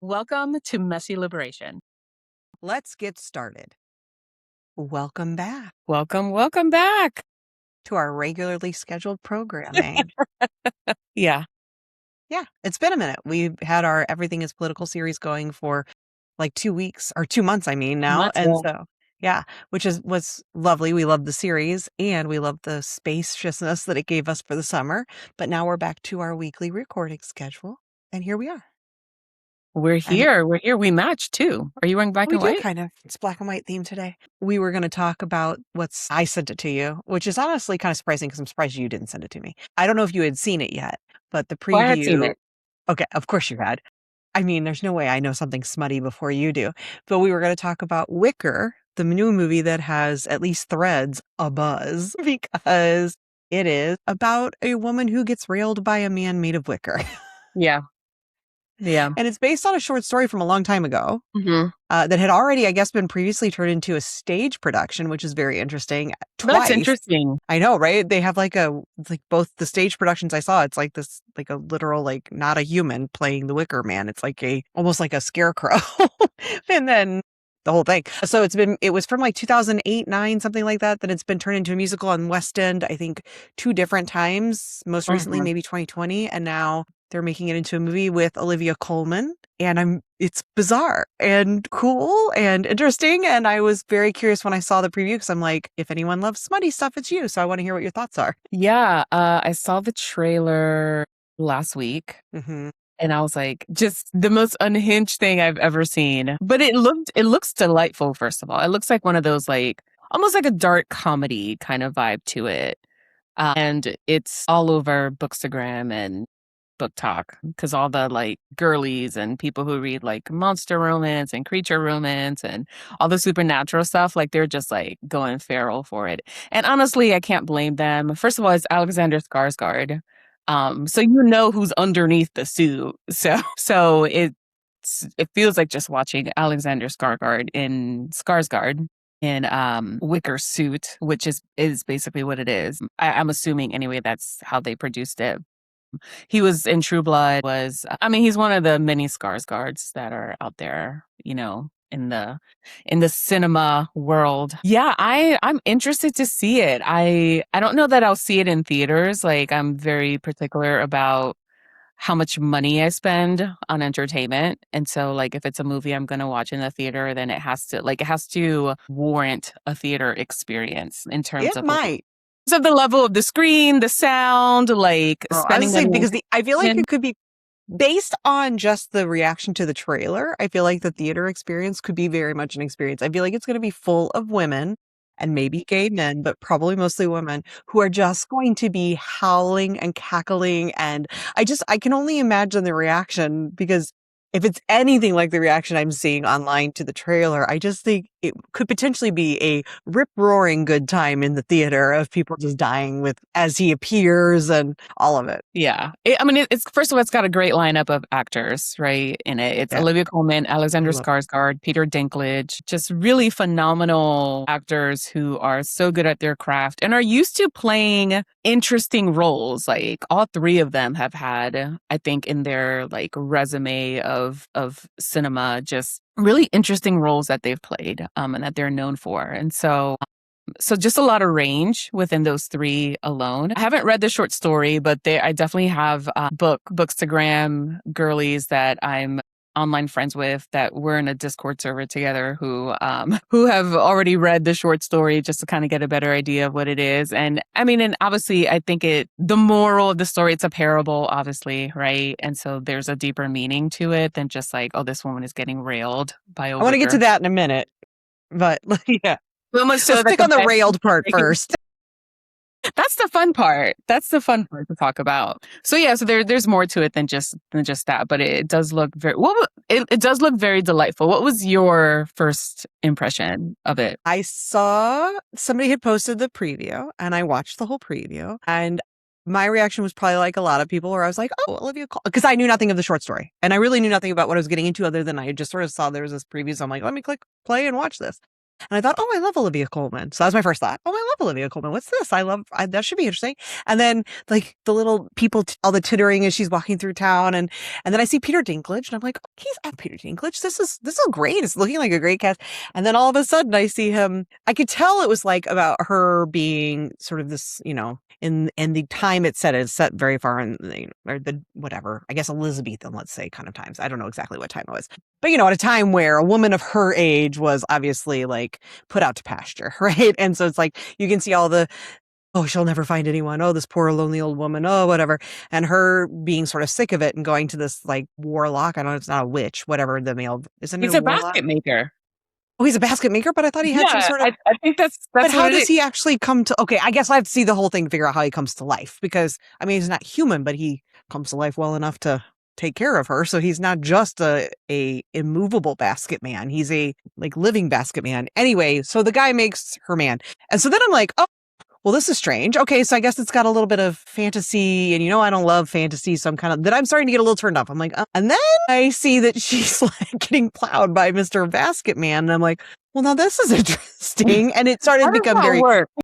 Welcome to Messy Liberation. Let's get started. Welcome back Welcome back. to our regularly scheduled programming. Yeah. Yeah, it's been a minute. We've had our Everything is Political series going for like 2 weeks or 2 months, now. Months, And yeah. so, yeah, was lovely. We loved the series and we loved the spaciousness that it gave us for the summer. But now we're back to our weekly recording schedule. And here we are. We're here. We match too. Are you wearing black We and do white? kind of. It's black and white theme today. We were going to talk about I sent it to you, which is honestly kind of surprising because I'm surprised you didn't send it to me. I don't know if you had seen it yet, but the Oh, I had seen preview. it. Okay, of course you had. I mean, there's no way I know something smutty before you do. But we were going to talk about Wicker, the new movie that has at least threads abuzz because it is about a woman who gets railed by a man made of wicker. Yeah. Yeah. And it's based on a short story from a long time ago. Mm-hmm. That had already, I guess, been previously turned into a stage production, which is very interesting. Twice. That's interesting. I know, right? They have both the stage productions I saw. It's like this, like a literal, like not a human playing the Wicker Man. It's like almost like a scarecrow, and then the whole thing. So it was from like 2008, 9, something like that. Then it's been turned into a musical on West End, I think 2 different times. Most recently, maybe 2020, and now they're making it into a movie with Olivia Colman. And it's bizarre and cool and interesting. And I was very curious when I saw the preview because I'm like, if anyone loves smutty stuff, it's you. So I want to hear what your thoughts are. Yeah. I saw the trailer last week. Mm-hmm. And I was like, just the most unhinged thing I've ever seen. But it looks delightful, first of all. It looks like one of those, like, almost like a dark comedy kind of vibe to it. And it's all over Bookstagram and BookTok because all the like girlies and people who read like monster romance and creature romance and all the supernatural stuff, like they're just like going feral for it. And honestly, I can't blame them. First of all, it's Alexander Skarsgård. So you know who's underneath the suit. So it feels like just watching Alexander Skarsgård in Wicker suit, which is basically what it is. I'm assuming anyway that's how they produced it. He was in True Blood. He's one of the many Skarsgårds that are out there, in the cinema world. Yeah, I'm interested to see it. I don't know that I'll see it in theaters. Like, I'm very particular about how much money I spend on entertainment. And so, like, if it's a movie I'm going to watch in the theater, then it has to warrant a theater experience in terms of might. So the level of the screen, the sound, like spending money. Because I feel like it could be based on just the reaction to the trailer. I feel like the theater experience could be very much an experience. I feel like it's going to be full of women and maybe gay men, but probably mostly women who are just going to be howling and cackling. And I can only imagine the reaction because if it's anything like the reaction I'm seeing online to the trailer, I just think it could potentially be a rip-roaring good time in the theater of people just dying as he appears and all of it. Yeah. It's first of all, it's got a great lineup of actors, right, in it. It's Olivia Colman, Alexander Skarsgård, Peter Dinklage, just really phenomenal actors who are so good at their craft and are used to playing interesting roles. Like, all 3 of them have had, I think, in their like resume of cinema, just really interesting roles that they've played and that they're known for. And so just a lot of range within those 3 alone. I haven't read the short story, but I definitely have Bookstagram girlies that I'm online friends with that we're in a Discord server together who have already read the short story just to kind of get a better idea of what it is. And obviously I think the moral of the story, it's a parable, obviously, right? And so there's a deeper meaning to it than just like, oh, this woman is getting railed by a I want to get to that in a minute, but yeah. Let's stick on the railed part first. That's the fun part. That's the fun part to talk about. So yeah, so there's more to it than just that, but it does look it does look very delightful. What was your first impression of it? I saw somebody had posted the preview and I watched the whole preview, and my reaction was probably like a lot of people where I was like, oh, Olivia Colman, because I knew nothing of the short story and I really knew nothing about what I was getting into other than I just sort of saw there was this preview. So I'm like, let me click play and watch this. And I thought, oh, I love Olivia Colman. So that was my first thought. Oh, I love Olivia Colman. What's this? That should be interesting. And then like the little people, all the tittering as she's walking through town. And then I see Peter Dinklage and I'm like, oh, he's Peter Dinklage. This is great. It's looking like a great cast. And then all of a sudden I see him. I could tell it was like about her being sort of this, in the time it's set very far in the whatever, I guess Elizabethan, let's say, kind of times. I don't know exactly what time it was. But, at a time where a woman of her age was obviously like put out to pasture, right? And so it's like you can see all the, oh, she'll never find anyone. Oh, this poor lonely old woman. Oh, whatever. And her being sort of sick of it and going to this like warlock. I don't know, it's not a witch, whatever the male, isn't it? He's a basket maker. Oh, he's a basket maker, but I thought he had some sort of. I think that's. But how does he actually come to? Okay, I guess I have to see the whole thing to figure out how he comes to life, because I mean he's not human, but he comes to life well enough to take care of her. So he's not just a immovable basket man. He's a like living basket man. Anyway, so the guy makes her man, and so then I'm like, oh. Well, this is strange. Okay, so I guess it's got a little bit of fantasy, and I don't love fantasy, so I'm starting to get a little turned off. I'm like, oh. And then I see that she's like getting plowed by Mr. Basket Man, and I'm like, well, now this is interesting. And it started to become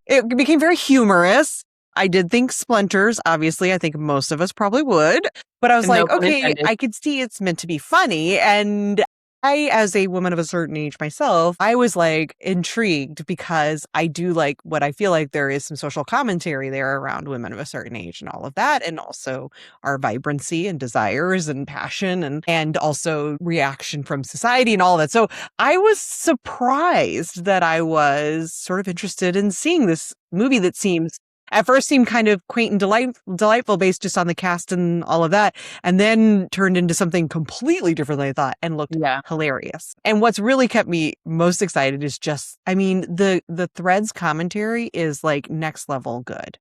it became very humorous. I did think splinters, obviously. I think most of us probably would. But I was like, okay, I could see it's meant to be funny. And I, as a woman of a certain age myself, I was like intrigued because I do like what I feel like there is some social commentary there around women of a certain age and all of that. And also our vibrancy and desires and passion and also reaction from society and all of that. So I was surprised that I was sort of interested in seeing this movie that at first seemed kind of quaint and delightful based just on the cast and all of that, and then turned into something completely different than I thought and looked hilarious. And what's really kept me most excited is just, I mean, the Threads commentary is like next level good.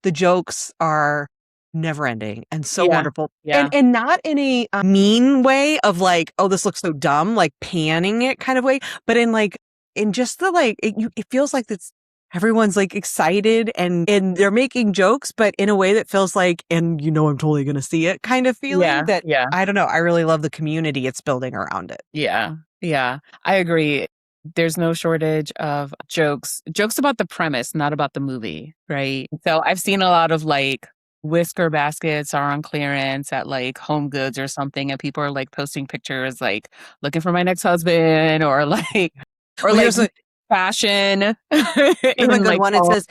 The jokes are never ending and so wonderful. Yeah. And not in a mean way of like, oh, this looks so dumb, like panning it kind of way, but in just the like, it feels like it's, everyone's like excited and they're making jokes, but in a way that feels like, and I'm totally going to see it kind of feeling that, I don't know. I really love the community it's building around it. Yeah. Yeah. I agree. There's no shortage of jokes about the premise, not about the movie. Right. So I've seen a lot of like Wicker baskets are on clearance at like Home Goods or something. And people are like posting pictures, like looking for my next husband or like, fashion. Even a good one. It says,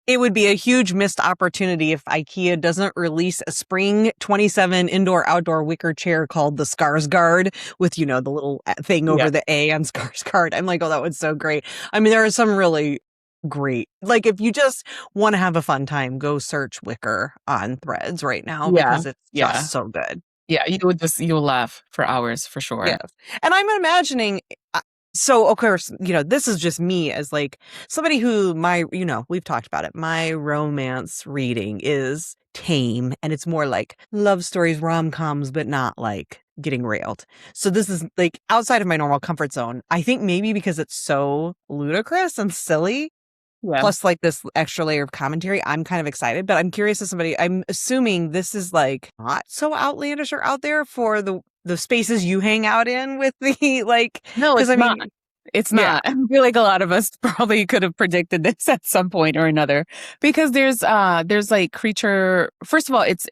it would be a huge missed opportunity if IKEA doesn't release a spring 27 indoor-outdoor wicker chair called the Skarsgård with, the little thing over the A on Skarsgård. I'm like, oh, that was so great. I mean, there are some really great, like if you just want to have a fun time, go search Wicker on Threads right now because it's just so good. Yeah, you'll laugh for hours for sure. Yes. And I'm imagining... So, of course, this is just me as like somebody who we've talked about it. My romance reading is tame and it's more like love stories, rom-coms, but not like getting railed. So this is like outside of my normal comfort zone. I think maybe because it's so ludicrous and silly, plus like this extra layer of commentary, I'm kind of excited. But I'm curious as somebody, I'm assuming this is like not so outlandish or out there for the spaces you hang out in with the like. No, it's not. It's not. I feel like a lot of us probably could have predicted this at some point or another, because there's like creature. First of all, it's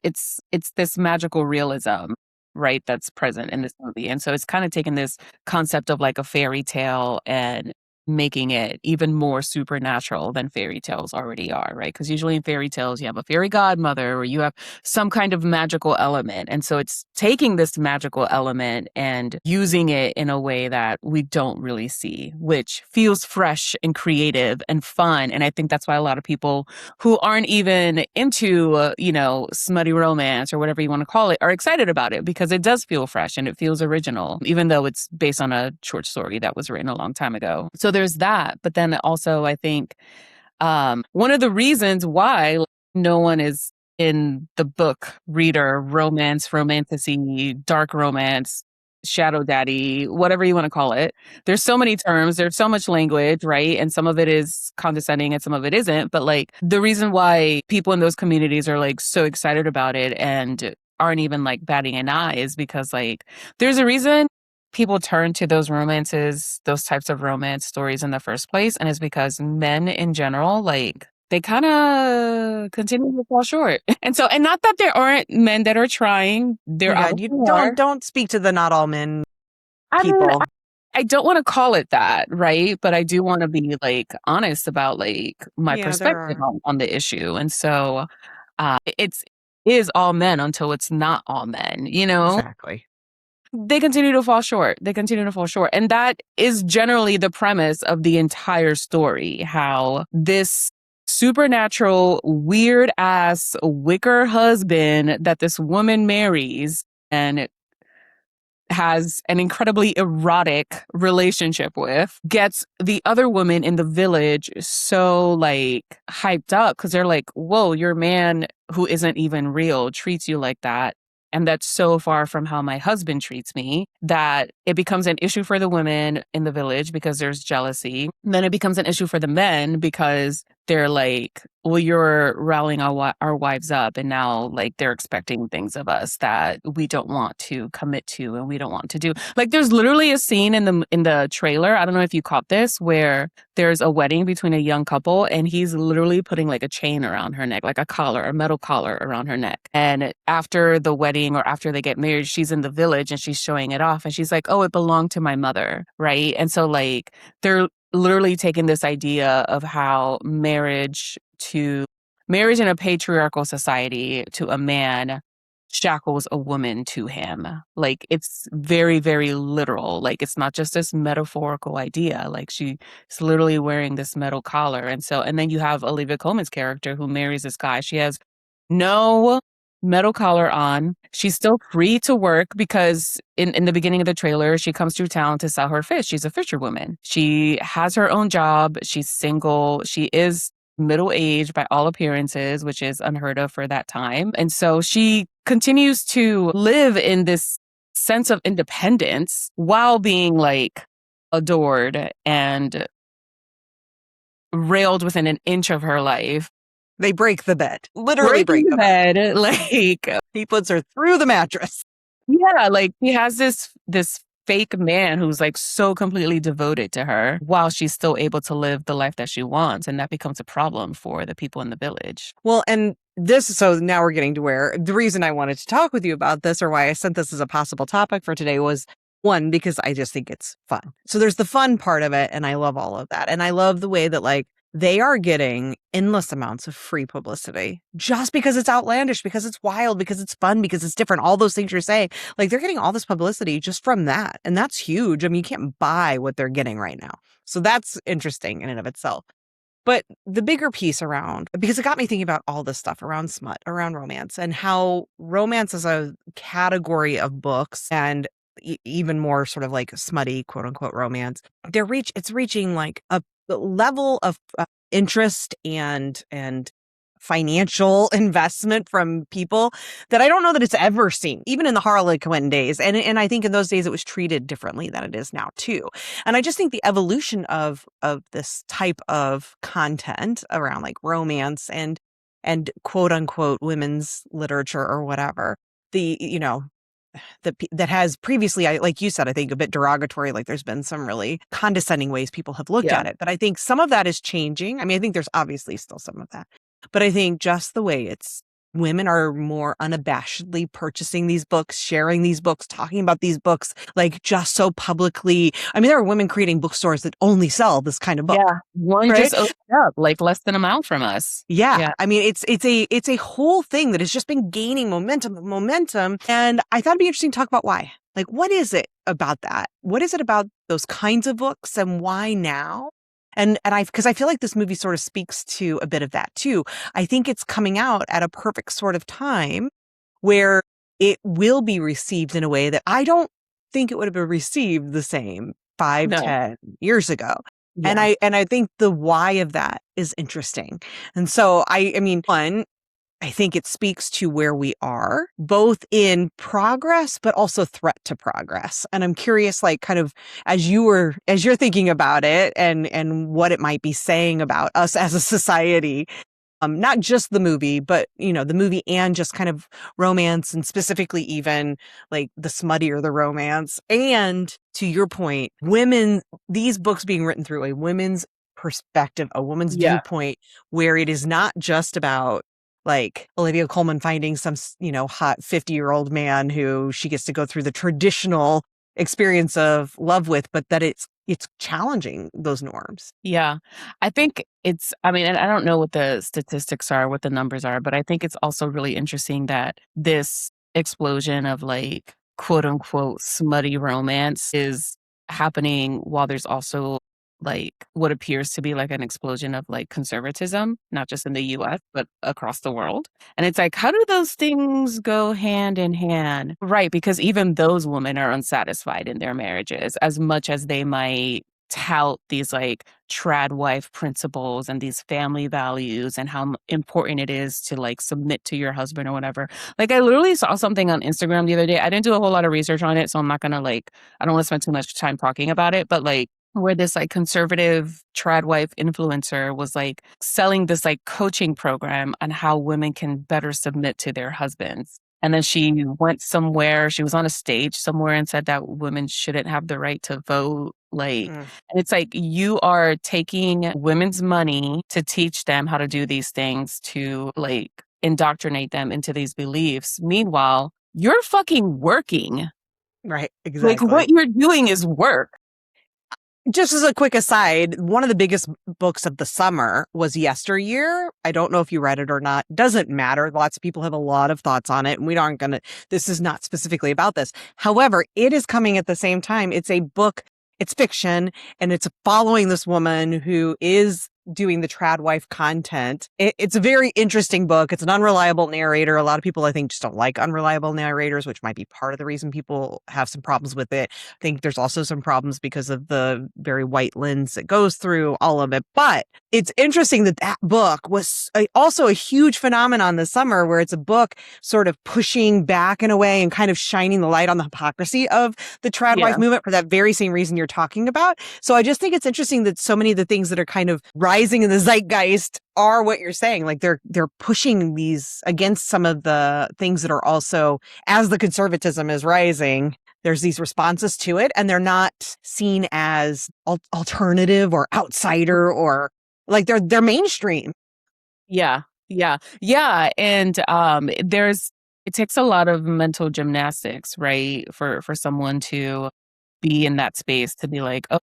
this magical realism, right? That's present in this movie, and so it's kind of taken this concept of like a fairy tale and making it even more supernatural than fairy tales already are, right? Because usually in fairy tales, you have a fairy godmother or you have some kind of magical element. And so it's taking this magical element and using it in a way that we don't really see, which feels fresh and creative and fun. And I think that's why a lot of people who aren't even into, smutty romance or whatever you want to call it are excited about it, because it does feel fresh and it feels original, even though it's based on a short story that was written a long time ago. So there's that. But then also, I think one of the reasons why no one is in the book reader romance, romantasy, dark romance, shadow daddy, whatever you want to call it. There's so many terms. There's so much language, right? And some of it is condescending and some of it isn't. But like the reason why people in those communities are like so excited about it and aren't even like batting an eye is because like there's a reason people turn to those romances, those types of romance stories in the first place, and it's because men in general, like, they kind of continue to fall short. And not that there aren't men that are trying. There Oh my God, obviously you are. don't speak to the not all men I mean, people. I don't want to call it that, right? But I do want to be like honest about like my Yeah, there perspective are. on the issue. And so it is all men until it's not all men, you know? Exactly. They continue to fall short. They continue to fall short. And that is generally the premise of the entire story, how this supernatural, weird ass Wicker husband that this woman marries and has an incredibly erotic relationship with gets the other woman in the village so like hyped up because they're like, whoa, your man who isn't even real treats you like that. And that's so far from how my husband treats me that it becomes an issue for the women in the village because there's jealousy. And then it becomes an issue for the men because they're like, well, you're rallying our wives up. And now like they're expecting things of us that we don't want to commit to and we don't want to do. Like there's literally a scene in the trailer. I don't know if you caught this, where there's a wedding between a young couple and he's literally putting like a chain around her neck, like a collar, a metal collar around her neck. And after the wedding or after they get married, she's in the village and she's showing it off and she's like, oh, it belonged to my mother, right? And so like they're literally taking this idea of how marriage in a patriarchal society to a man shackles a woman to him. Like it's very, very literal. Like it's not just this metaphorical idea. Like she's literally wearing this metal collar. And then you have Olivia Colman's character who marries this guy. She has no metal collar on. She's still free to work because in the beginning of the trailer, she comes through town to sell her fish. She's a fisherwoman. She has her own job. She's single. She is middle-aged by all appearances, which is unheard of for that time. And so she continues to live in this sense of independence while being like adored and railed within an inch of her life. They break the bed. Literally break the bed. Like he puts her through the mattress. Yeah, like he has this fake man who's like so completely devoted to her while she's still able to live the life that she wants. And that becomes a problem for the people in the village. Well, and so now we're getting to where the reason I wanted to talk with you about this, or why I sent this as a possible topic for today, was one, because I just think it's fun. So there's the fun part of it. And I love all of that. And I love the way that like they are getting endless amounts of free publicity just because it's outlandish, because it's wild, because it's fun, because it's different. All those things you're saying, like they're getting all this publicity just from that. And that's huge. I mean, you can't buy what they're getting right now. So that's interesting in and of itself. But the bigger piece around, because it got me thinking about all this stuff around smut, around romance, and how romance is a category of books and even more sort of like smutty, quote unquote, romance. It's reaching like a level of interest and financial investment from people that I don't know that it's ever seen, even in the Harlequin days. And I think in those days it was treated differently than it is now too. And I just think the evolution of this type of content around like romance and quote unquote women's literature or whatever, that has previously, like you said, I think a bit derogatory, like there's been some really condescending ways people have looked at it. But I think some of that is changing. I mean, I think there's obviously still some of that. But I think just the way women are more unabashedly purchasing these books, sharing these books, talking about these books, like just so publicly. I mean, there are women creating bookstores that only sell this kind of book. Yeah. One just opened up like less than a mile from us. Yeah. I mean, it's a whole thing that has just been gaining momentum. And I thought it'd be interesting to talk about why. Like, what is it about that? What is it about those kinds of books and why now? And because I feel like this movie sort of speaks to a bit of that too. I think it's coming out at a perfect sort of time where it will be received in a way that I don't think it would have been received the same 10 years ago. Yeah. And I think the why of that is interesting. And so I mean, one, I think it speaks to where we are, both in progress, but also threat to progress. And I'm curious, like, kind of as you're thinking about it and what it might be saying about us as a society, Not just the movie, but, the movie and just kind of romance, and specifically even like the smuttier the romance. And to your point, these books being written through a women's perspective, a woman's viewpoint, where it is not just about like Olivia Colman finding some, hot 50-year-old man who she gets to go through the traditional experience of love with, but that it's challenging those norms. Yeah. I think and I don't know what the statistics are, what the numbers are, but I think it's also really interesting that this explosion of like quote unquote smutty romance is happening while there's also like what appears to be like an explosion of like conservatism, not just in the US, but across the world. And it's like, how do those things go hand in hand? Right. Because even those women are unsatisfied in their marriages as much as they might tout these like trad wife principles and these family values and how important it is to like submit to your husband or whatever. Like I literally saw something on Instagram the other day. I didn't do a whole lot of research on it, so I'm not gonna I don't want to spend too much time talking about it, but like where this like conservative trad wife influencer was like selling this like coaching program on how women can better submit to their husbands. And then she went somewhere, she was on a stage somewhere and said that women shouldn't have the right to vote. And it's like you are taking women's money to teach them how to do these things, to like indoctrinate them into these beliefs. Meanwhile, you're fucking working. Right, Like exactly. what you're doing is work. Just as a quick aside, one of the biggest books of the summer was Yesteryear. I don't know if you read it or not. Doesn't matter. Lots of people have a lot of thoughts on it, and this is not specifically about this. However, it is coming at the same time. It's a book, it's fiction, and it's following this woman who is doing the trad wife content. It's a very interesting book. It's an unreliable narrator. A lot of people, I think, just don't like unreliable narrators, which might be part of the reason people have some problems with it. I think there's also some problems because of the very white lens it goes through, all of it. But it's interesting that book was also a huge phenomenon this summer, where it's a book sort of pushing back in a way and kind of shining the light on the hypocrisy of the trad wife movement for that very same reason you're talking about. So I just think it's interesting that so many of the things that are kind of rising in the zeitgeist are what you're saying. Like they're pushing these against some of the things that are also, as the conservatism is rising, there's these responses to it, and they're not seen as alternative or outsider, or like they're mainstream. Yeah. And it takes a lot of mental gymnastics, right? For someone to be in that space, to be like, oh,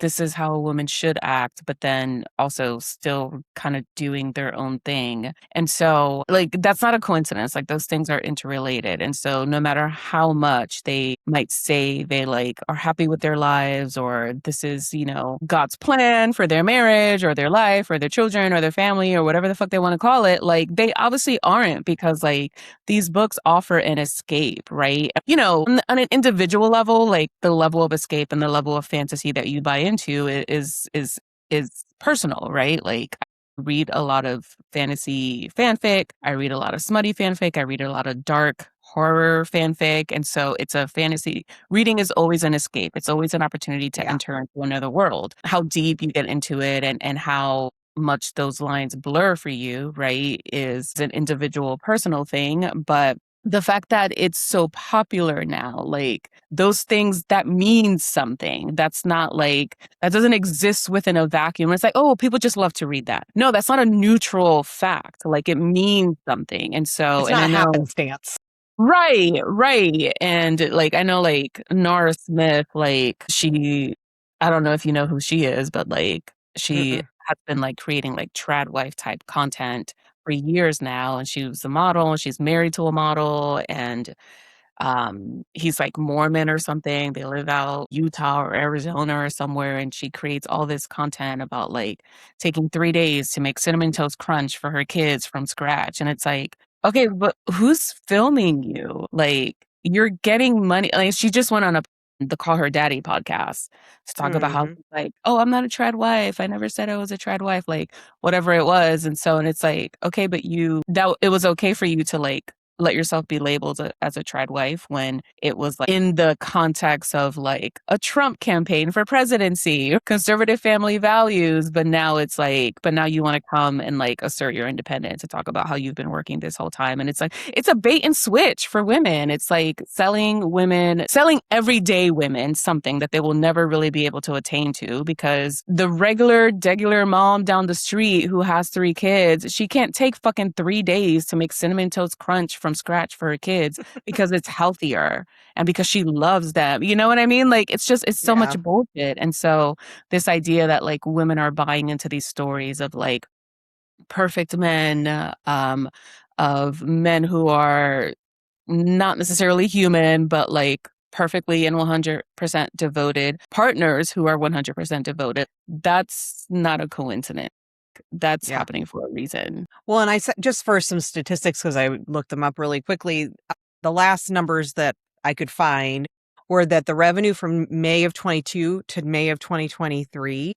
this is how a woman should act, but then also still kind of doing their own thing. And so like that's not a coincidence. Like those things are interrelated. And so no matter how much they might say they like are happy with their lives, or this is, God's plan for their marriage or their life or their children or their family or whatever the fuck they want to call it, like they obviously aren't, because like these books offer an escape, right? On an individual level, like the level of escape and the level of fantasy that you buy into is personal, right? Like I read a lot of fantasy fanfic, I read a lot of smutty fanfic, I read a lot of dark horror fanfic, and so it's a fantasy. Reading is always an escape. It's always an opportunity to enter into another world. How deep you get into it and how much those lines blur for you, right, is an individual personal thing. But the fact that it's so popular now, like those things, that means something. That's not like, that doesn't exist within a vacuum. It's like, oh, people just love to read that. No, that's not a neutral fact. Like it means something. And so, It's and not I know, happenstance. right. And like, I know like Nara Smith, like I don't know if you know who she is, but like she has been like creating like trad wife type content for years now, and she was a model, and she's married to a model, and he's like Mormon or something. They live out Utah or Arizona or somewhere, and she creates all this content about like taking 3 days to make cinnamon toast crunch for her kids from scratch. And it's like, okay, but who's filming you? Like you're getting money. Like she just went on the Call Her Daddy podcast to talk about how like, oh, I'm not a trad wife. I never said I was a trad wife, like whatever it was. And it's like, okay, but it was okay for you to like let yourself be labeled as a trad wife when it was like in the context of like a Trump campaign for presidency, conservative family values. But now it's like, but now you want to come and like assert your independence and talk about how you've been working this whole time. And it's like, it's a bait and switch for women. It's like selling everyday women something that they will never really be able to attain to, because the regular, degular mom down the street who has 3 kids, she can't take fucking 3 days to make Cinnamon Toast Crunch from scratch for her kids because it's healthier and because she loves them. You know what I mean? Like, it's so much bullshit. And so this idea that like women are buying into these stories of like perfect men, of men who are not necessarily human, but like perfectly and 100% devoted partners who are 100% devoted. That's not a coincidence. That's happening for a reason. Well, and I said, just for some statistics, because I looked them up really quickly, the last numbers that I could find were that the revenue from May of 22 to May of 2023,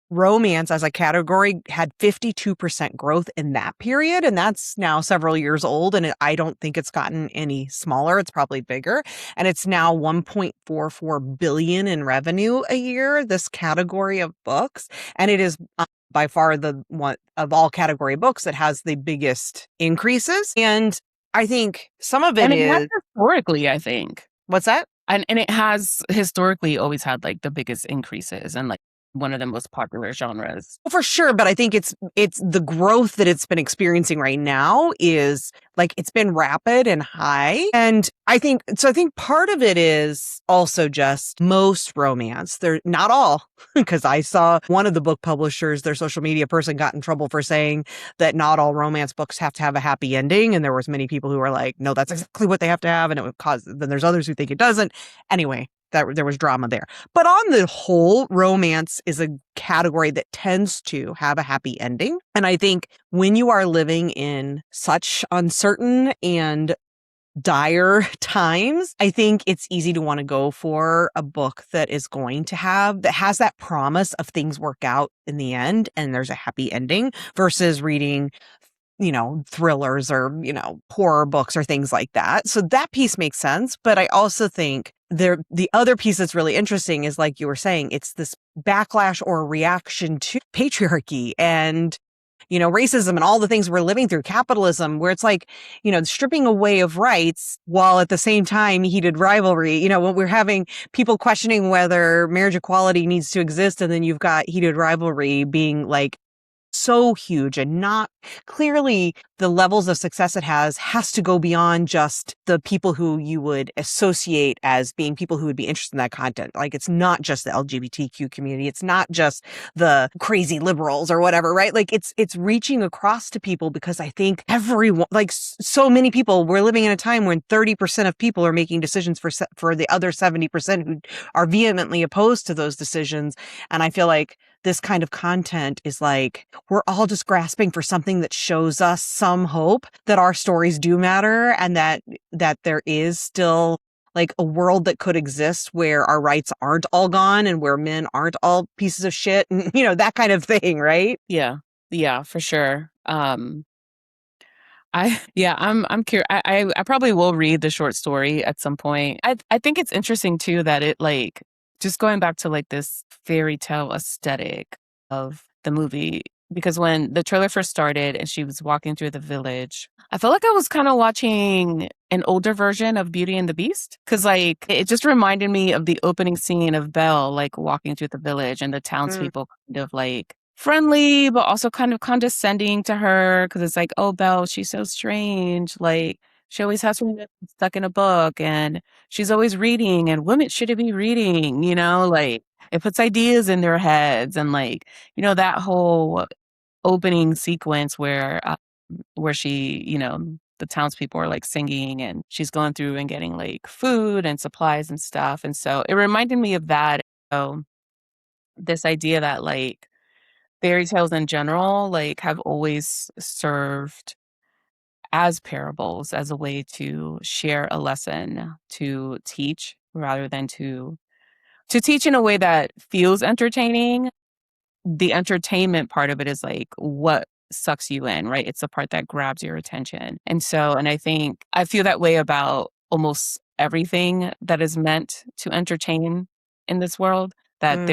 romance as a category had 52% growth in that period. And that's now several years old. And I don't think it's gotten any smaller. It's probably bigger. And it's now 1.44 billion in revenue a year, this category of books. And it is by far the one of all category books that has the biggest increases. And I think some of it has historically, I think. What's that? And it has historically always had like the biggest increases and like one of the most popular genres. Well, for sure, but I think it's the growth that it's been experiencing right now is like it's been rapid and high. And I think part of it is also just most romance. They're not all, because I saw one of the book publishers, their social media person, got in trouble for saying that not all romance books have to have a happy ending. And there was many people who were like, no, that's exactly what they have to have. And it would cause, then there's others who think it doesn't. Anyway, that there was drama there. But on the whole, romance is a category that tends to have a happy ending. And I think when you are living in such uncertain and dire times, I think it's easy to want to go for a book that has that promise of things work out in the end and there's a happy ending, versus reading thrillers or, horror books or things like that. So that piece makes sense. But I also think the other piece that's really interesting is, like you were saying, it's this backlash or reaction to patriarchy and, racism and all the things we're living through, capitalism, where it's like, stripping away of rights while at the same time heated rivalry. When we're having people questioning whether marriage equality needs to exist, and then you've got heated rivalry being like so huge, and not clearly the levels of success it has to go beyond just the people who you would associate as being people who would be interested in that content. Like, it's not just the LGBTQ community. It's not just the crazy liberals or whatever, right? Like, it's reaching across to people, because I think everyone, like so many people, we're living in a time when 30% of people are making decisions for the other 70% who are vehemently opposed to those decisions. And I feel like this kind of content is like, we're all just grasping for something that shows us some hope that our stories do matter, and that there is still like a world that could exist where our rights aren't all gone and where men aren't all pieces of shit, and that kind of thing, right? Yeah, for sure. I'm curious. I probably will read the short story at some point. I think it's interesting too that it, like, just going back to like this fairy tale aesthetic of the movie, because when the trailer first started and she was walking through the village, I felt like I was kind of watching an older version of Beauty and the Beast, because like it just reminded me of the opening scene of Belle like walking through the village and the townspeople kind of like friendly but also kind of condescending to her, because it's like, oh, Belle, she's so strange, like she always has something that's stuck in a book and she's always reading, and women shouldn't be reading, like it puts ideas in their heads. And like, that whole opening sequence where she, the townspeople are like singing and she's going through and getting like food and supplies and stuff. And so it reminded me of that. So this idea that like fairy tales in general, like, have always served as parables, as a way to share a lesson, to teach rather than to teach in a way that feels entertaining. The entertainment part of it is like what sucks you in, right? It's the part that grabs your attention. And I think I feel that way about almost everything that is meant to entertain in this world, that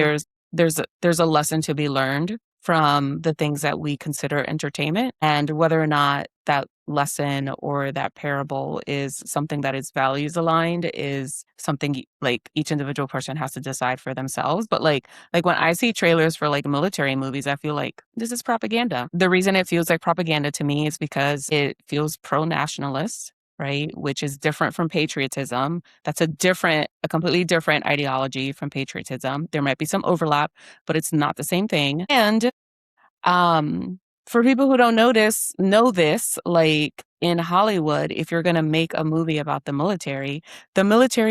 there's a lesson to be learned from the things that we consider entertainment, and whether or not that lesson or that parable is something that is values aligned is something like each individual person has to decide for themselves. But like when I see trailers for like military movies, I feel like this is propaganda. The reason it feels like propaganda to me is because it feels pro-nationalist, right? Which is different from patriotism. That's a completely different ideology from patriotism. There might be some overlap, but it's not the same thing. And for people who don't know this, like in Hollywood, if you're going to make a movie about the military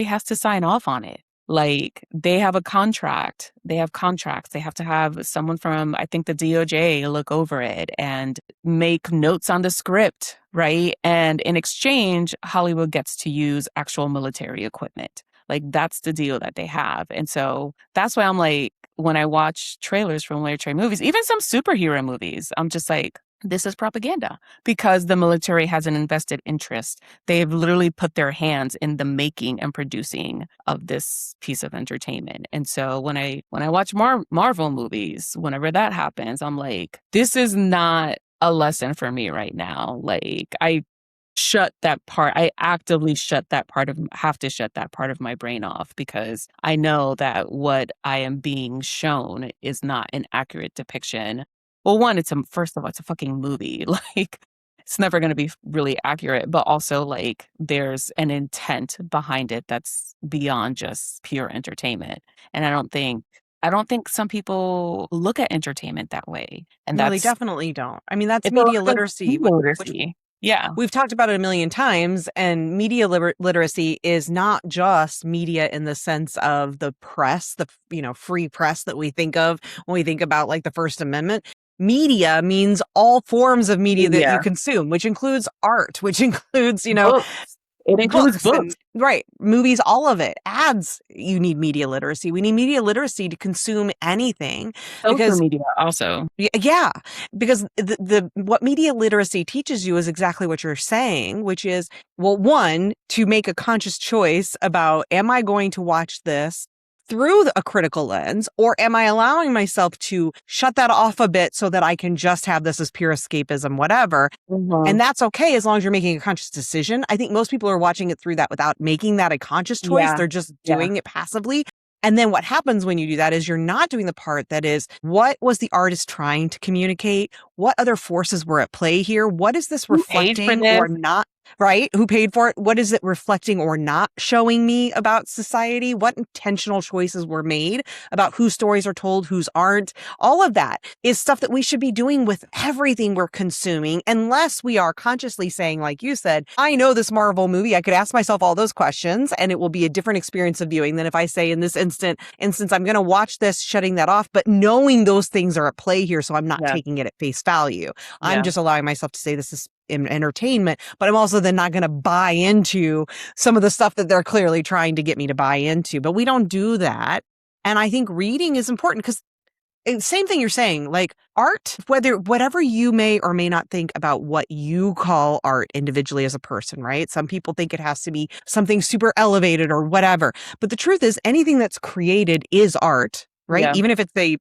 has to sign off on it. Like they have a contract. They have contracts. They have to have someone from, I think, the DOJ look over it and make notes on the script, right? And in exchange, Hollywood gets to use actual military equipment. Like that's the deal that they have. And so that's why I'm like, when I watch trailers for military movies, even some superhero movies, I'm just like, this is propaganda, because the military has an invested interest. They've literally put their hands in the making and producing of this piece of entertainment. And so when I watch Marvel movies, whenever that happens, I'm like, this is not a lesson for me right now. Like I actively have to shut that part of my brain off, because I know that what I am being shown is not an accurate depiction. Well, one, first of all, it's a fucking movie. Like it's never going to be really accurate, but also like there's an intent behind it that's beyond just pure entertainment. And I don't think some people look at entertainment that way. And no, they definitely don't. I mean, that's it's media literacy. Yeah. We've talked about it a million times, and media literacy is not just media in the sense of the press, the free press that we think of when we think about like the First Amendment. Media means all forms of media that you consume, which includes art, which includes, books. It includes books. Right. Movies, all of it. Ads, you need media literacy. We need media literacy to consume anything. Social media also. Yeah. Because what media literacy teaches you is exactly what you're saying, which is, well, one, to make a conscious choice about, am I going to watch this through a critical lens, or am I allowing myself to shut that off a bit so that I can just have this as pure escapism, whatever. Mm-hmm. And that's okay as long as you're making a conscious decision. I think most people are watching it through that without making that a conscious choice. Yeah. They're just doing it passively. And then what happens when you do that is you're not doing the part that is, what was the artist trying to communicate? What other forces were at play here? What is this reflecting or not? Right? Who paid for it? What is it reflecting or not showing me about society? What intentional choices were made about whose stories are told, whose aren't? All of that is stuff that we should be doing with everything we're consuming, unless we are consciously saying, like you said, I know this Marvel movie, I could ask myself all those questions and it will be a different experience of viewing than if I say in this instance, I'm going to watch this, shutting that off, but knowing those things are at play here. So I'm not taking it at face value. I'm just allowing myself to say this is in entertainment, but I'm also then not going to buy into some of the stuff that they're clearly trying to get me to buy into. But we don't do that. And I think reading is important because same thing you're saying, like art, whatever you may or may not think about what you call art individually as a person, right? Some people think it has to be something super elevated or whatever. But the truth is anything that's created is art, right? Yeah. Even if it's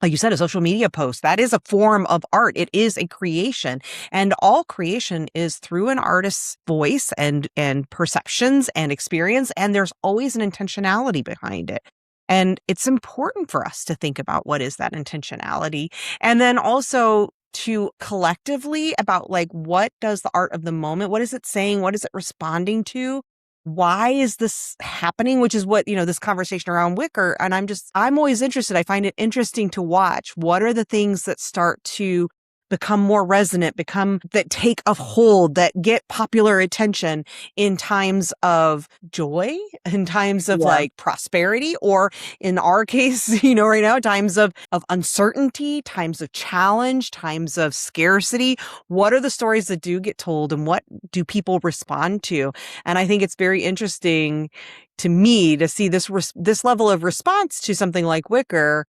like you said, a social media post, that is a form of art. It is a creation. And all creation is through an artist's voice and perceptions and experience. And there's always an intentionality behind it. And it's important for us to think about what is that intentionality. And then also to collectively about like, what does the art of the moment, what is it saying? What is it responding to? Why is this happening? Which is what, this conversation around Wicker. And I'm always interested. I find it interesting to watch. What are the things that start to become more resonant, that take a hold, that get popular attention in times of joy, in times of like prosperity, or in our case, right now, times of uncertainty, times of challenge, times of scarcity. What are the stories that do get told and what do people respond to? And I think it's very interesting to me to see this level of response to something like Wicker,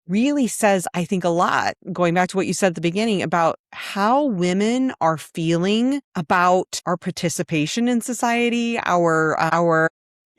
really says, I think, a lot, going back to what you said at the beginning about how women are feeling about our participation in society, our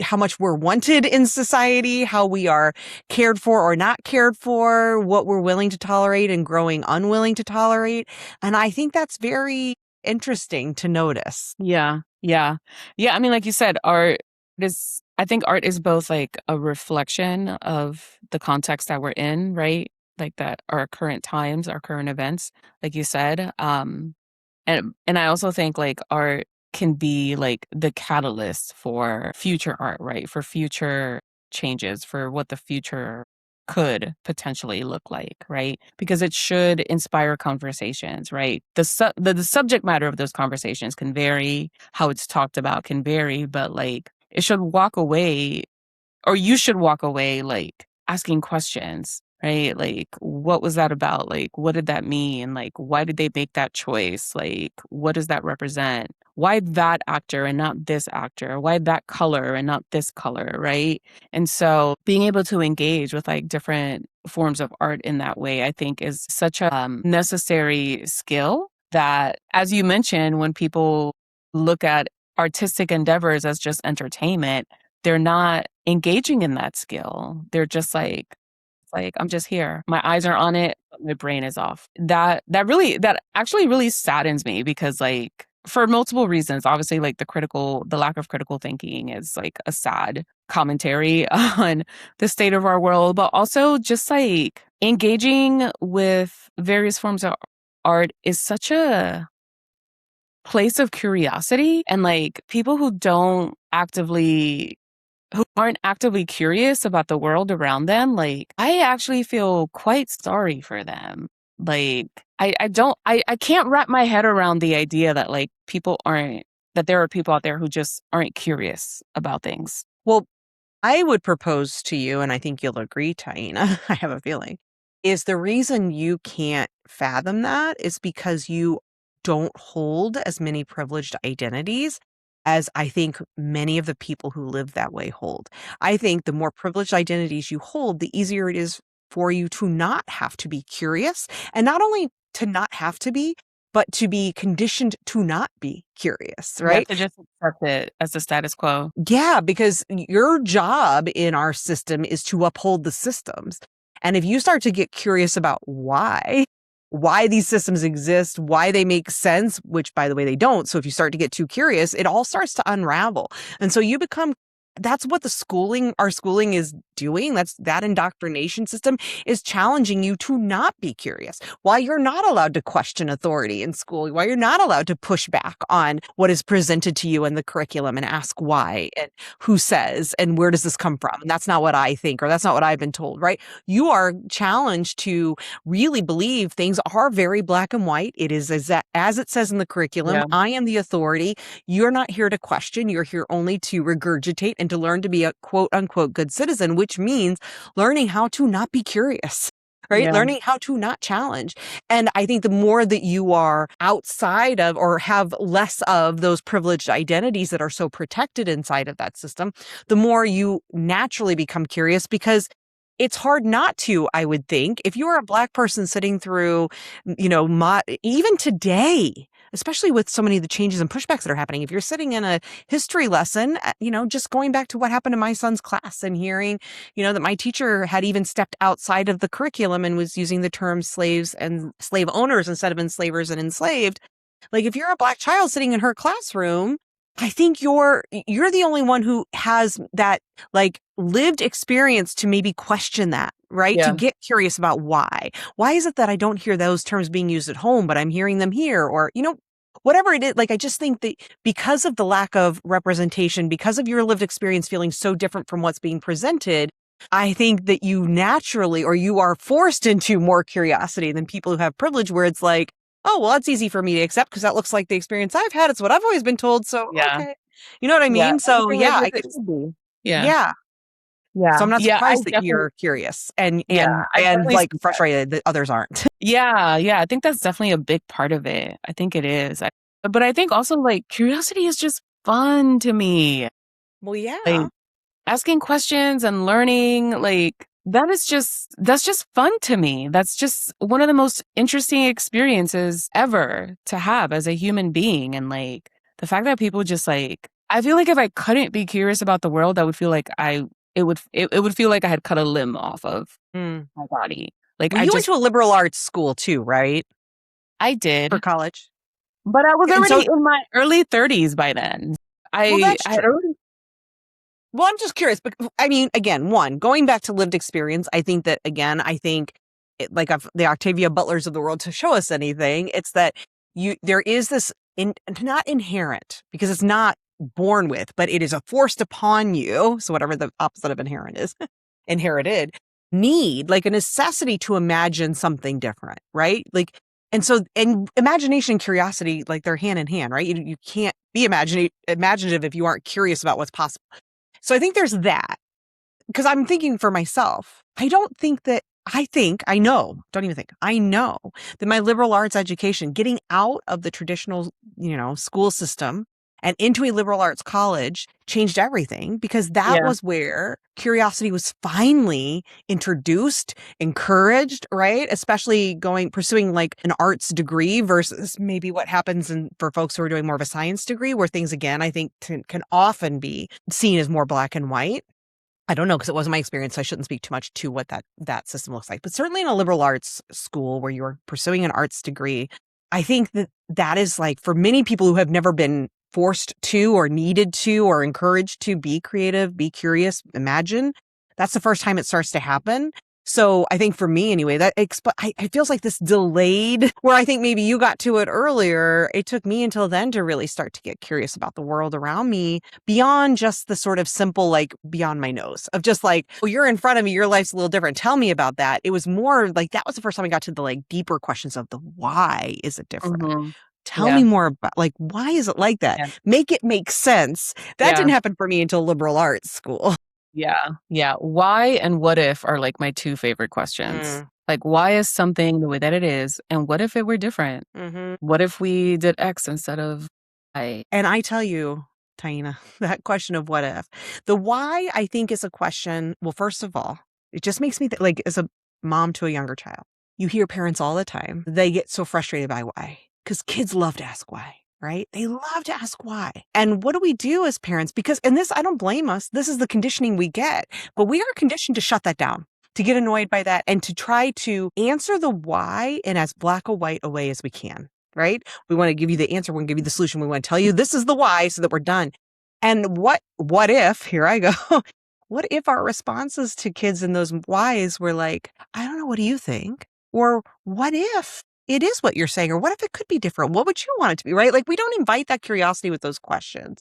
how much we're wanted in society, how we are cared for or not cared for, what we're willing to tolerate and growing unwilling to tolerate. And I think that's very interesting to notice. Yeah. Yeah. Yeah. I mean, like you said, I think art is both like a reflection of the context that we're in, right? Like that our current times, our current events, like you said. And I also think like art can be like the catalyst for future art, right? For future changes, for what the future could potentially look like, right? Because it should inspire conversations, right? The subject matter of those conversations can vary, how it's talked about can vary, but like it should walk away, or you should walk away like asking questions, right? Like, what was that about? Like, what did that mean? Like, why did they make that choice? Like, what does that represent? Why that actor and not this actor? Why that color and not this color, right? And so being able to engage with like different forms of art in that way, I think is such a necessary skill that, as you mentioned, when people look at artistic endeavors as just entertainment, they're not engaging in that skill. They're just like I'm just here. My eyes are on it, but my brain is off. That actually really saddens me because like for multiple reasons, obviously like the lack of critical thinking is like a sad commentary on the state of our world, but also just like engaging with various forms of art is such a place of curiosity, and like people who aren't actively curious about the world around them, like I actually feel quite sorry for them. Like I can't wrap my head around the idea that like that there are people out there who just aren't curious about things. Well, I would propose to you, and I think you'll agree, Taina, I have a feeling, is the reason you can't fathom that is because you don't hold as many privileged identities as I think many of the people who live that way hold. I think the more privileged identities you hold, the easier it is for you to not have to be curious, and not only to not have to be, but to be conditioned to not be curious, Yeah, right? to just accept it as the status quo. Yeah, because your job in our system is to uphold the systems. And if you start to get curious about why these systems exist, why they make sense, which by the way, they don't. So if you start to get too curious, it all starts to unravel. And so that's what our schooling is doing. That indoctrination system is challenging you to not be curious. Why you're not allowed to question authority in school, why you're not allowed to push back on what is presented to you in the curriculum and ask why and who says and where does this come from? And that's not what I think, or that's not what I've been told, right? You are challenged to really believe things are very black and white. It is as it says in the curriculum, Yeah. I am the authority. You're not here to question. You're here only to regurgitate and to learn to be a quote unquote good citizen, which means learning how to not be curious, right? Yeah. Learning how to not challenge. And I think the more that you are outside of or have less of those privileged identities that are so protected inside of that system, the more you naturally become curious, because it's hard not to, I would think, if you're a Black person sitting through, even today, especially with so many of the changes and pushbacks that are happening, if you're sitting in a history lesson, just going back to what happened in my son's class and hearing, that my teacher had even stepped outside of the curriculum and was using the term slaves and slave owners instead of enslavers and enslaved. Like if you're a Black child sitting in her classroom, I think you're the only one who has that like lived experience to maybe question that, right? Yeah. To get curious about why. Why is it that I don't hear those terms being used at home, but I'm hearing them here? Or, whatever it is. Like, I just think that because of the lack of representation, because of your lived experience feeling so different from what's being presented, I think that you naturally, or you are forced into more curiosity than people who have privilege, where it's like, oh, well, that's easy for me to accept because that looks like the experience I've had. It's what I've always been told. So, Yeah. okay. You know what I Yeah. mean? So, Everything is yeah, as it should be. Yeah. yeah. Yeah. So I'm not Yeah. I surprised that definitely you're curious and Yeah. I definitely like see that. frustrated that others aren't. Yeah. Yeah. I think that's definitely a big part of it. I think it is. But I think also like curiosity is just fun to me. Well, Like yeah. asking questions and learning, like that's just fun to me. That's just one of the most interesting experiences ever to have as a human being. And like the fact that people just like, I feel like if I couldn't be curious about the world, I would feel like it would feel like I had cut a limb off of my body. Like well, you went to a liberal arts school too, right? I did For college. but I was already in my early 30s by then. Well, I'm just curious, but I mean, again, going back to lived experience, I think that, again, like the Octavia Butlers of the world to show us anything, it's that there is this, not inherent, because it's not born with, but it is a forced upon you, so whatever the opposite of inherent is, inherited, need, like a necessity to imagine something different, right? Like, and imagination and curiosity, like they're hand in hand, right? You can't be imaginative if you aren't curious about what's possible. So I think there's that, because I'm thinking for myself, I know that my liberal arts education, getting out of the traditional, school system and into a liberal arts college changed everything, because that was where curiosity was finally introduced, encouraged, right? Especially pursuing like an arts degree versus maybe what happens for folks who are doing more of a science degree, where things, again, I think can often be seen as more black and white. I don't know, because it wasn't my experience, so I shouldn't speak too much to what that system looks like. But certainly in a liberal arts school where you're pursuing an arts degree, I think that is like, for many people who have never been forced to or needed to or encouraged to be creative, be curious, imagine, that's the first time it starts to happen. So I think for me anyway, it feels like this delayed, where I think maybe you got to it earlier. It took me until then to really start to get curious about the world around me, beyond just the sort of simple, like beyond my nose of just like, oh, you're in front of me, your life's a little different, tell me about that. It was more like, that was the first time I got to the like deeper questions of the why is it different? Mm-hmm. Tell me more about, like, why is it like that? Yeah. Make it make sense. That didn't happen for me until liberal arts school. Yeah. Why and what if are like my two favorite questions. Like, why is something the way that it is? And what if it were different? Mm-hmm. What if we did X instead of Y? And I tell you, Taina, that question of what if, the why, I think, is a question. Well, first of all, it just makes me like, as a mom to a younger child, you hear parents all the time, they get so frustrated by why, because kids love to ask why. Right? They love to ask why. And what do we do as parents? Because, and this, I don't blame us. This is the conditioning we get, but we are conditioned to shut that down, to get annoyed by that, and to try to answer the why in as black or white a way as we can, right? We want to give you the answer. We want to give you the solution. We want to tell you this is the why so that we're done. And what if, here I go, what if our responses to kids in those whys were like, I don't know, what do you think? Or what if it is what you're saying? Or what if it could be different? What would you want it to be, right? Like, we don't invite that curiosity with those questions.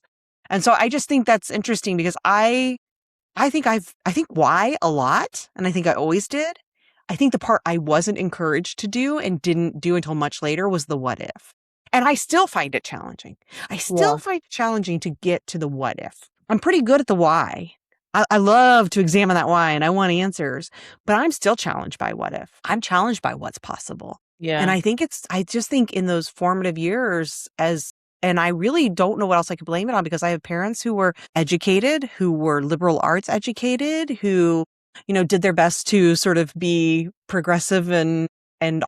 And so I just think that's interesting, because I think why a lot. And I think I always did. I think the part I wasn't encouraged to do and didn't do until much later was the what if. And I still find it challenging. I still find it challenging to get to the what if. I'm pretty good at the why. I love to examine that why, and I want answers, but I'm still challenged by what if. I'm challenged by what's possible. Yeah. And I just think in those formative years, and I really don't know what else I could blame it on, because I have parents who were educated, who were liberal arts educated, who, did their best to sort of be progressive and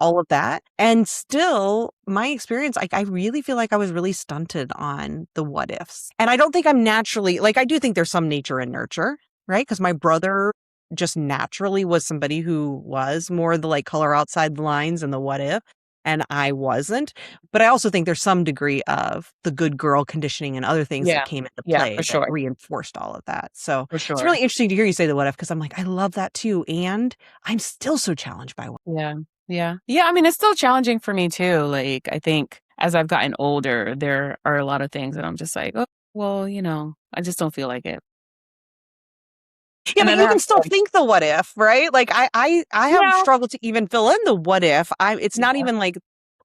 all of that. And still, my experience, I really feel like I was really stunted on the what ifs. And I don't think I'm naturally, like, I do think there's some nature and nurture, right? Because my brother just naturally was somebody who was more the like color outside the lines and the what if, and I wasn't. But I also think there's some degree of the good girl conditioning and other things that came into play that reinforced all of that. So it's really interesting to hear you say the what if, because I'm like, I love that too. And I'm still so challenged by what. Yeah. I mean, it's still challenging for me too. Like, I think as I've gotten older, there are a lot of things that I'm just like, oh, well, I just don't feel like it. Yeah, but you can still think the what if, right? Like I have struggled to even fill in the what if. It's not even like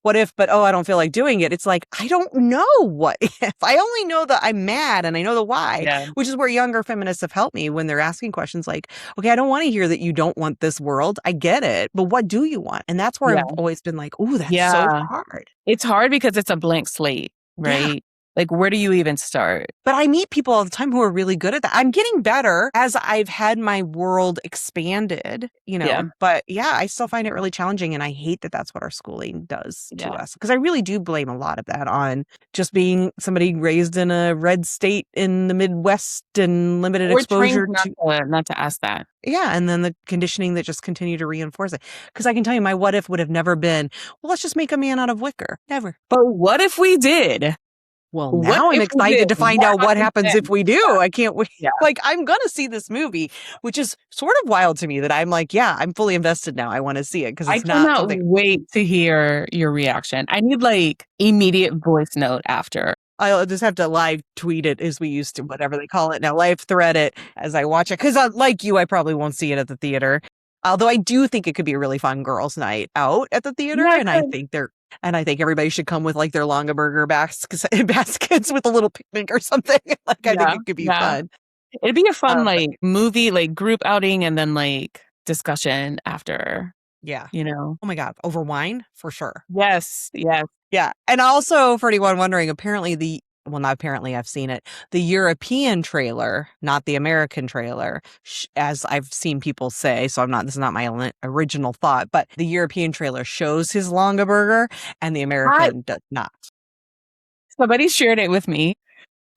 what if, but I don't feel like doing it. It's like, I don't know what if. I only know that I'm mad and I know the why, which is where younger feminists have helped me when they're asking questions like, okay, I don't want to hear that you don't want this world. I get it, but what do you want? And that's where I've always been like, oh, that's so hard. It's hard because it's a blank slate, right? Like, where do you even start? But I meet people all the time who are really good at that. I'm getting better as I've had my world expanded, Yeah. but yeah, I still find it really challenging. And I hate that that's what our schooling does to us. Because I really do blame a lot of that on just being somebody raised in a red state in the Midwest and limited exposure to not to ask that. Yeah, and then the conditioning that just continue to reinforce it. Because I can tell you, my what if would have never been, well, let's just make a man out of Wicker. Never. But what if we did? Well, now I'm excited to find out what happens if we do. Yeah. I can't wait. Yeah. Like, I'm going to see this movie, which is sort of wild to me that I'm like, yeah, I'm fully invested now. I want to see it because it's not something. Wait to hear your reaction. I need like immediate voice note after. I'll just have to live tweet it as we used to, whatever they call it now, live thread it as I watch it. Because like you, I probably won't see it at the theater. Although I do think it could be a really fun girls' night out at the theater. Yeah, and I think everybody should come with like their Longaburger baskets with a little picnic or something. Like, I think it could be fun. It'd be a fun like movie, like group outing and then like discussion after. Yeah. Oh my God. Over wine? For sure. Yes. Yes. Yeah. And also, for anyone wondering, apparently not apparently, I've seen it. The European trailer, not the American trailer, as I've seen people say. So this is not my original thought, but the European trailer shows his Longaburger and the American does not. Somebody shared it with me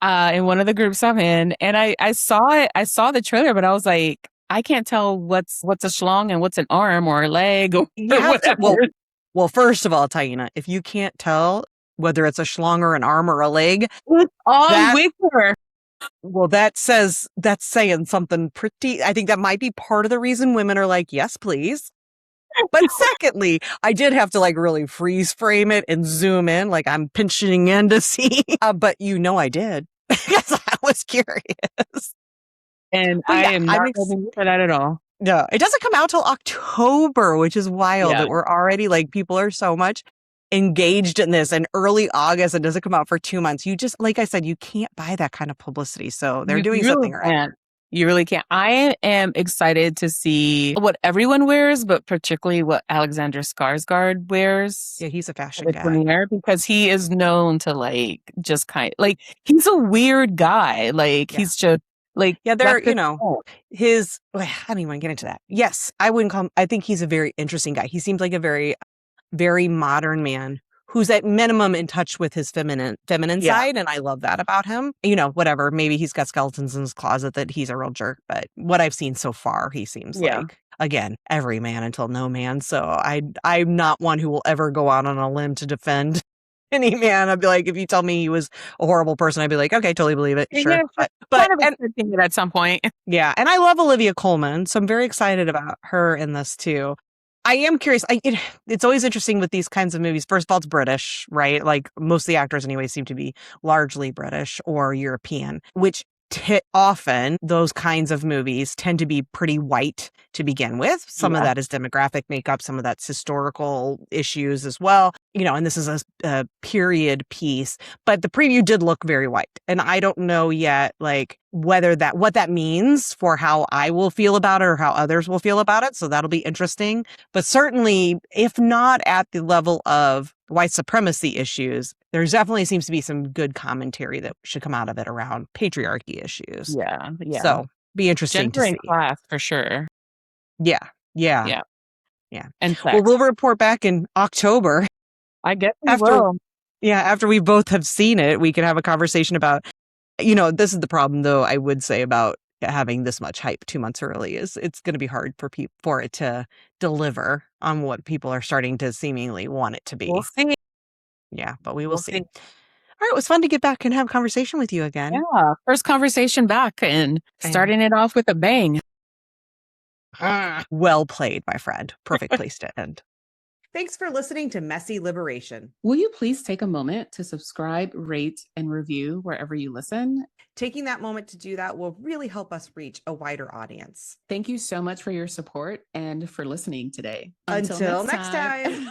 in one of the groups I'm in, and I saw it. I saw the trailer, but I was like, I can't tell what's a schlong and what's an arm or a leg or whatever. Well, first of all, Taina, if you can't tell whether it's a schlong or an arm or a leg, Wicker. Well, that's saying something pretty. I think that might be part of the reason women are like, yes, please. But secondly, I did have to like really freeze frame it and zoom in, like I'm pinching in to see. But I did because I was curious. And I am not hoping for that at all. No, it doesn't come out till October, which is wild that we're already like, people are so much engaged in this, and early August, it doesn't come out for 2 months. You just, like I said, you can't buy that kind of publicity. So they're doing something right. You really can't. I am excited to see what everyone wears, but particularly what Alexander Skarsgård wears. Yeah, he's a fashion guy. Premiere, because he is known to like just kind of like, he's a weird guy. Like he's just like, I don't even want to get into that. Yes, I think he's a very interesting guy. He seems like a very, very modern man who's at minimum in touch with his feminine side. And I love that about him. Whatever, maybe he's got skeletons in his closet that he's a real jerk, but what I've seen so far, he seems like, again, every man until no man. So I'm not one who will ever go out on a limb to defend any man. I'd be like, if you tell me he was a horrible person, I'd be like, okay, totally believe it. Sure. Yeah, but expecting it at some point. Yeah. And I love Olivia Colman, so I'm very excited about her in this too. I am curious. It's always interesting with these kinds of movies. First of all, it's British, right? Like most of the actors anyway seem to be largely British or European, which often those kinds of movies tend to be pretty white to begin with. Some of that is demographic makeup. Some of that's historical issues as well. And this is a period piece, but the preview did look very white. And I don't know yet, like, what that means for how I will feel about it or how others will feel about it. So that'll be interesting. But certainly, if not at the level of white supremacy issues, there definitely seems to be some good commentary that should come out of it around patriarchy issues. Yeah. So be interesting to see. Class for sure. Yeah. And sex. Well, we'll report back in October. I guess we will. Yeah, after we both have seen it, we can have a conversation about, this is the problem, though, I would say, about having this much hype 2 months early is it's going to be hard for it to deliver on what people are starting to seemingly want it to be. We'll see. Yeah, but we will see. All right, it was fun to get back and have a conversation with you again. Yeah, first conversation back and starting it off with a bang. Well played, my friend. Perfect place to end. Thanks for listening to Messy Liberation. Will you please take a moment to subscribe, rate, and review wherever you listen? Taking that moment to do that will really help us reach a wider audience. Thank you so much for your support and for listening today. Until next time.